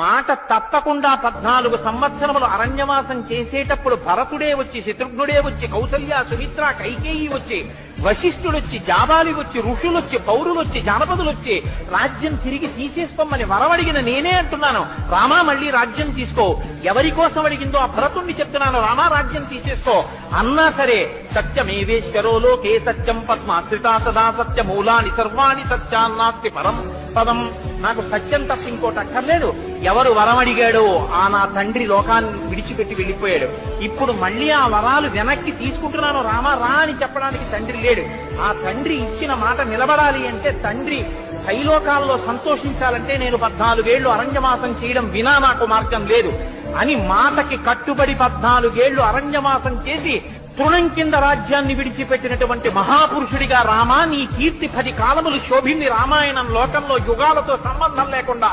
మాట తప్పకుండా 14 సంవత్సరములు అరణ్యవాసం చేసేటప్పుడు భరతుడే వచ్చి, శత్రుఘ్నుడే వచ్చి, కౌసల్య, సుమిత్ర, కైకేయి వచ్చి, వశిష్ఠుడొచ్చి, జాబాలి వచ్చి, ఋషులొచ్చి, పౌరులొచ్చి, జానపదులొచ్చి రాజ్యం తిరిగి తీసేసుకోమని వరమడిగిన నేనే అంటున్నాను, రామా మళ్ళీ రాజ్యం తీసుకో. ఎవరి కోసం అడిగిందో ఆ భరతుణ్ణి చెప్తున్నాను, రామా రాజ్యం తీసేసుకో అన్నా సరే, సత్యమేవేశ్వరో లోకే సత్యం పద్మాశ్రితా సదా సత్యమూలాని సర్వాణి సత్యాన్నాస్తి పరం పదం. నాకు సత్యం తప్ప ఇంకోటి అక్కర్లేదు. ఎవరు వరం అడిగాడో ఆ నా తండ్రి లోకాన్ని విడిచిపెట్టి వెళ్ళిపోయాడు. ఇప్పుడు మళ్ళీ ఆ వరాలు వెనక్కి తీసుకుంటున్నాను, రామా రా అని చెప్పడానికి తండ్రి లేడు. ఆ తండ్రి ఇచ్చిన మాట నిలబడాలి అంటే, తండ్రి పైలోకాల్లో సంతోషించాలంటే నేను 14 ఏళ్లు అరణ్యవాసం చేయడం వినా నాకు మార్గం లేదు అని మాటకి కట్టుబడి 14 ఏళ్లు అరణ్యవాసం చేసి తృణం కింద రాజ్యాన్ని విడిచిపెట్టినటువంటి మహాపురుషుడిగా రామా నీ కీర్తి 10 కాలములు శోభింది. రామాయణం లోకంలో యుగాలతో సంబంధం లేకుండా